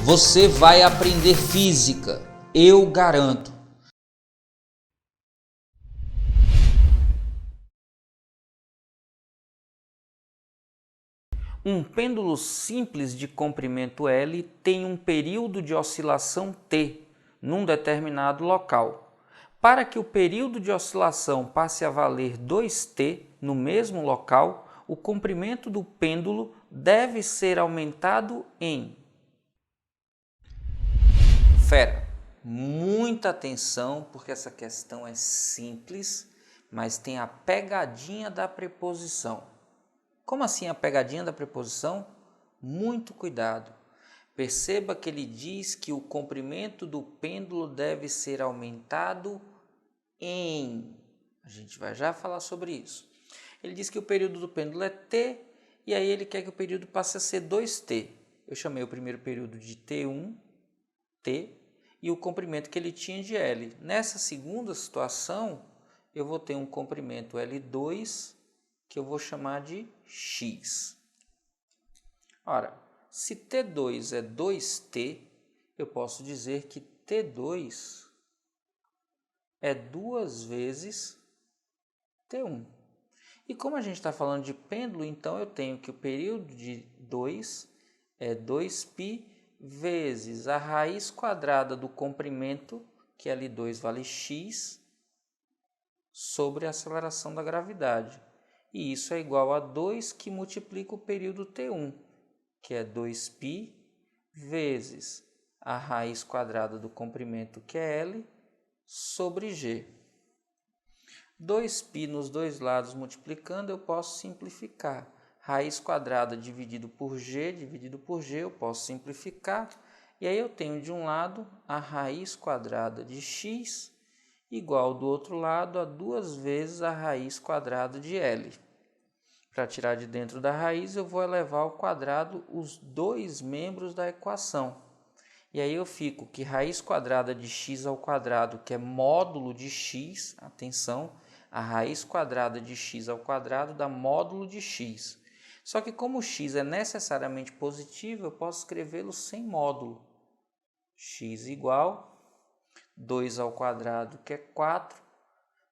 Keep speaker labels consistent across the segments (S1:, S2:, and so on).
S1: Você vai aprender física, eu garanto. Um pêndulo simples de comprimento L tem um período de oscilação T num determinado local. Para que o período de oscilação passe a valer 2T no mesmo local, o comprimento do pêndulo deve ser aumentado em... Fera, muita atenção porque essa questão é simples, mas tem a pegadinha da preposição. Como assim a pegadinha da preposição? Muito cuidado. Perceba que ele diz que o comprimento do pêndulo deve ser aumentado em... A gente vai já falar sobre isso. Ele diz que o período do pêndulo é T e aí ele quer que o período passe a ser 2T. Eu chamei o primeiro período de T1, T, e o comprimento que ele tinha de L. Nessa segunda situação, eu vou ter um comprimento L2 que eu vou chamar de X. Ora, se T2 é 2T, eu posso dizer que T2 é 2 vezes T1. E como a gente está falando de pêndulo, então eu tenho que o período de 2 é 2π vezes a raiz quadrada do comprimento, que L2 vale x, sobre a aceleração da gravidade. E isso é igual a 2 que multiplica o período T1, que é 2π vezes a raiz quadrada do comprimento, que é L, sobre G. 2π nos dois lados multiplicando, eu posso simplificar. Raiz quadrada dividido por G, eu posso simplificar. E aí eu tenho de um lado a raiz quadrada de x igual do outro lado a 2 vezes a raiz quadrada de L. Para tirar de dentro da raiz, eu vou elevar ao quadrado os dois membros da equação. E aí eu fico que raiz quadrada de x ao quadrado, que é módulo de x, atenção, a raiz quadrada de x ao quadrado dá módulo de x. Só que como o x é necessariamente positivo, eu posso escrevê-lo sem módulo. X igual 2 ao quadrado, que é 4,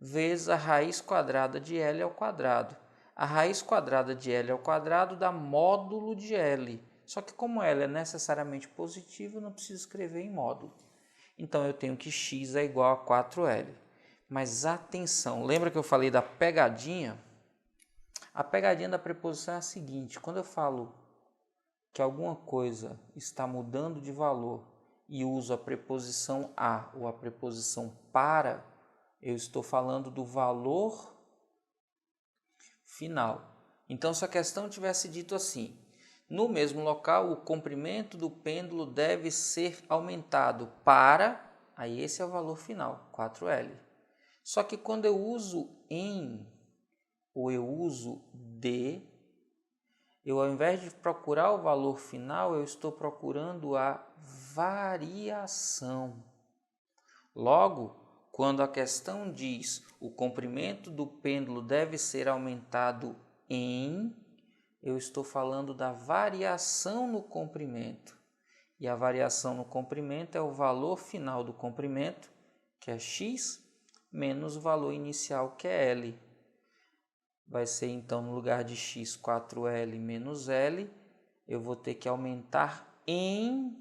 S1: vezes a raiz quadrada de L ao quadrado. A raiz quadrada de L ao quadrado dá módulo de L. Só que como L é necessariamente positivo, eu não preciso escrever em módulo. Então eu tenho que x é igual a 4L. Mas atenção, lembra que eu falei da pegadinha? A pegadinha da preposição é a seguinte: quando eu falo que alguma coisa está mudando de valor e uso a preposição a ou a preposição para, eu estou falando do valor final. Então, se a questão tivesse dito assim: no mesmo local, o comprimento do pêndulo deve ser aumentado para, aí esse é o valor final, 4L. Só que quando eu uso em ou eu uso de, eu ao invés de procurar o valor final, eu estou procurando a variação. Logo, quando a questão diz o comprimento do pêndulo deve ser aumentado em, eu estou falando da variação no comprimento. E a variação no comprimento é o valor final do comprimento, que é x, menos o valor inicial, que é L. Vai ser então, no lugar de x, 4L menos L, eu vou ter que aumentar em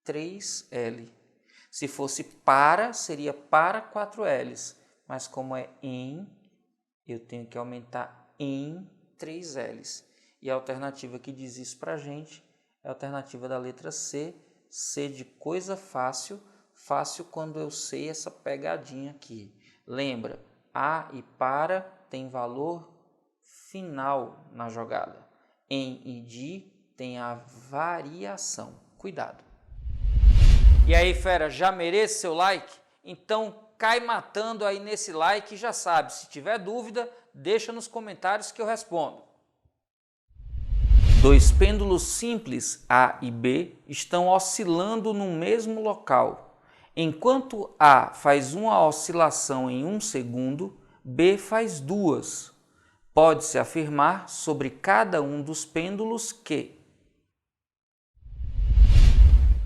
S1: 3L. Se fosse para, seria para 4Ls, mas como é em, eu tenho que aumentar em 3Ls. E a alternativa que diz isso para a gente é a alternativa da letra C, C de coisa fácil, fácil quando eu sei essa pegadinha aqui. Lembra, a e para tem valor final na jogada. Em e de tem a variação. Cuidado. E aí, fera, já merece seu like? Então cai matando aí nesse like e já sabe, se tiver dúvida, deixa nos comentários que eu respondo. Dois pêndulos simples A e B estão oscilando no mesmo local. Enquanto A faz uma oscilação em 1 segundo, B faz 2. Pode-se afirmar sobre cada um dos pêndulos que...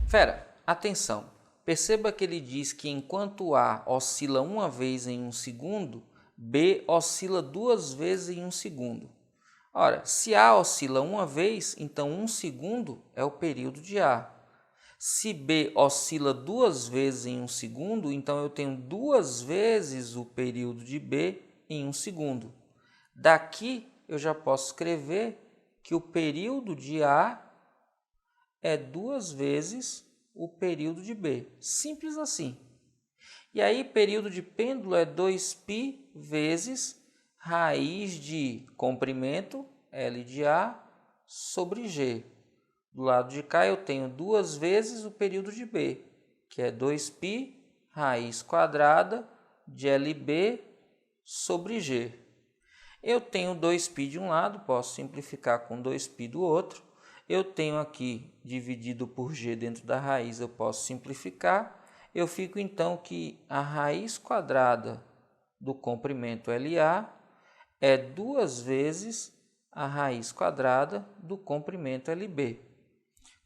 S1: Fera, atenção. Perceba que ele diz que enquanto A oscila uma vez em um segundo, B oscila duas vezes em um segundo. Ora, se A oscila uma vez, então um segundo é o período de A. Se B oscila duas vezes em um segundo, então eu tenho duas vezes o período de B em um segundo. Daqui eu já posso escrever que o período de A é duas vezes o período de B. Simples assim. E aí, período de pêndulo é 2π vezes raiz de comprimento, L de A, sobre G. Do lado de cá eu tenho duas vezes o período de B, que é 2π raiz quadrada de LB sobre G. Eu tenho 2π de um lado, posso simplificar com 2π do outro. Eu tenho aqui dividido por G dentro da raiz, eu posso simplificar. Eu fico então que a raiz quadrada do comprimento LA é duas vezes a raiz quadrada do comprimento LB.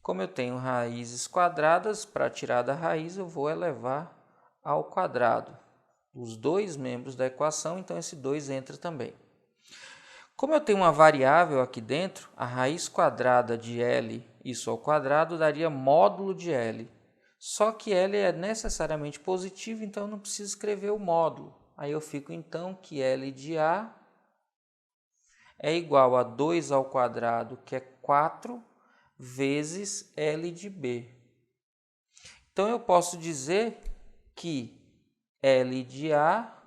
S1: Como eu tenho raízes quadradas, para tirar da raiz eu vou elevar ao quadrado. Os dois membros da equação, então esse 2 entra também. Como eu tenho uma variável aqui dentro, a raiz quadrada de L, isso ao quadrado, daria módulo de L. Só que L é necessariamente positivo, então eu não preciso escrever o módulo. Aí eu fico então que L de A é igual a 2 ao quadrado, que é 4, vezes L de B. Então eu posso dizer que L de A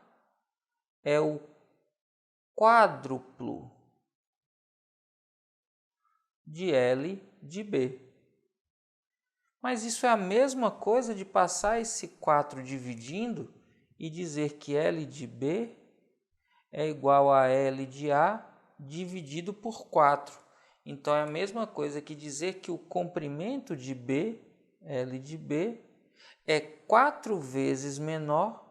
S1: é o quádruplo de L de B. Mas isso é a mesma coisa de passar esse 4 dividindo e dizer que L de B é igual a L de A dividido por 4. Então é a mesma coisa que dizer que o comprimento de B, L de B, é 4 vezes menor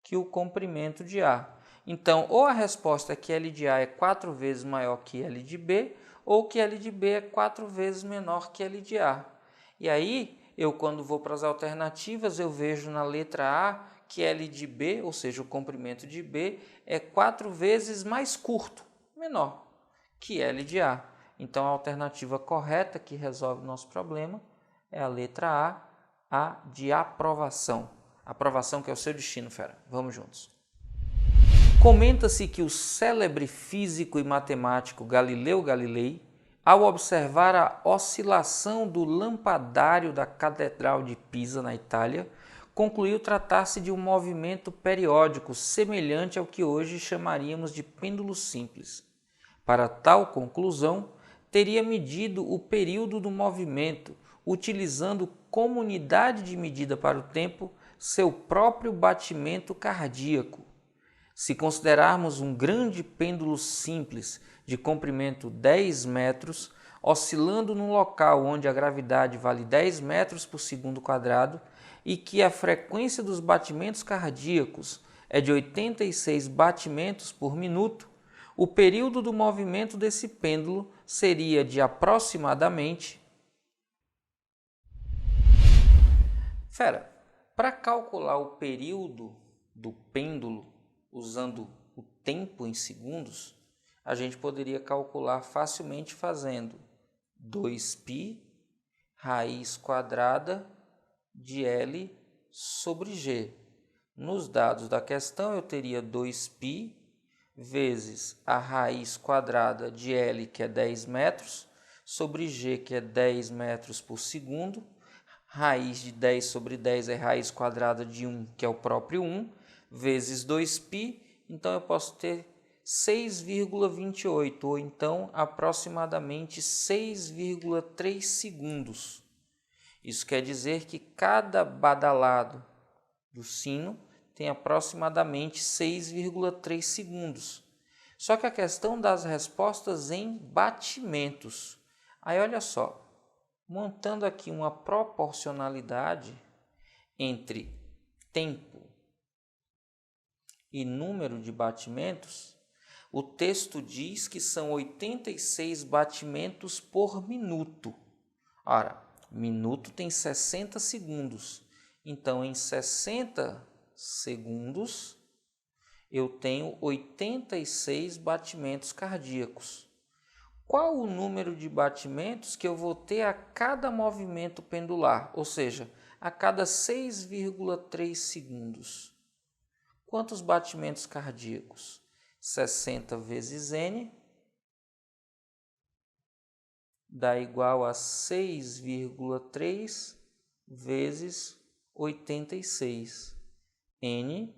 S1: que o comprimento de A. Então, ou a resposta é que L de A é 4 vezes maior que L de B, ou que L de B é 4 vezes menor que L de A. E aí, eu quando vou para as alternativas, eu vejo na letra A que L de B, ou seja, o comprimento de B, é 4 vezes mais curto, menor, que L de A. Então, a alternativa correta que resolve o nosso problema é a letra A de aprovação. Aprovação que é o seu destino, fera. Vamos juntos. Comenta-se que o célebre físico e matemático Galileu Galilei, ao observar a oscilação do lampadário da Catedral de Pisa, na Itália, concluiu tratar-se de um movimento periódico semelhante ao que hoje chamaríamos de pêndulo simples. Para tal conclusão, teria medido o período do movimento, utilizando como unidade de medida para o tempo seu próprio batimento cardíaco. Se considerarmos um grande pêndulo simples de comprimento 10 metros, oscilando num local onde a gravidade vale 10 metros por segundo quadrado e que a frequência dos batimentos cardíacos é de 86 batimentos por minuto, o período do movimento desse pêndulo seria de aproximadamente... Fera, para calcular o período do pêndulo usando o tempo em segundos, a gente poderia calcular facilmente fazendo 2π raiz quadrada de L sobre G. Nos dados da questão eu teria 2π vezes a raiz quadrada de L, que é 10 metros, sobre G, que é 10 metros por segundo. Raiz de 10 sobre 10 é raiz quadrada de 1, que é o próprio 1, vezes 2π, então eu posso ter 6,28, ou então aproximadamente 6,3 segundos. Isso quer dizer que cada badalado do sino tem aproximadamente 6,3 segundos. Só que a questão das respostas em batimentos. Aí olha só, montando aqui uma proporcionalidade entre tempo e número de batimentos, O texto diz que são 86 batimentos por minuto. Ora, minuto tem 60 segundos. Então, em 60 segundos, eu tenho 86 batimentos cardíacos. Qual o número de batimentos que eu vou ter a cada movimento pendular? Ou seja, a cada 6,3 segundos. Quantos batimentos cardíacos? 60 vezes N dá igual a 6,3 vezes 86. N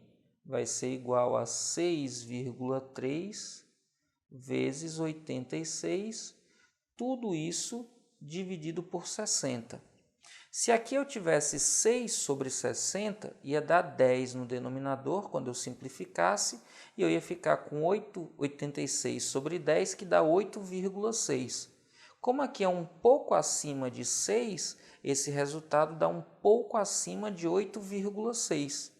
S1: vai ser igual a 6,3 vezes 86, tudo isso dividido por 60. Se aqui eu tivesse 6 sobre 60, ia dar 10 no denominador, quando eu simplificasse, e eu ia ficar com 86 sobre 10, que dá 8,6. Como aqui é um pouco acima de 6, esse resultado dá um pouco acima de 8,6.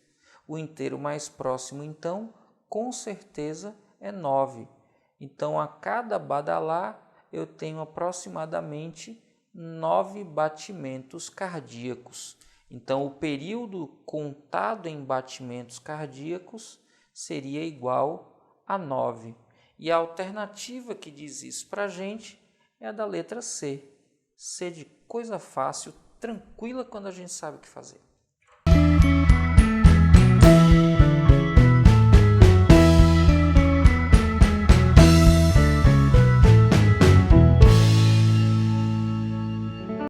S1: O inteiro mais próximo, então, com certeza é 9. Então, a cada badalar, eu tenho aproximadamente 9 batimentos cardíacos. Então, o período contado em batimentos cardíacos seria igual a 9. E a alternativa que diz isso para a gente é a da letra C. C de coisa fácil, tranquila quando a gente sabe o que fazer.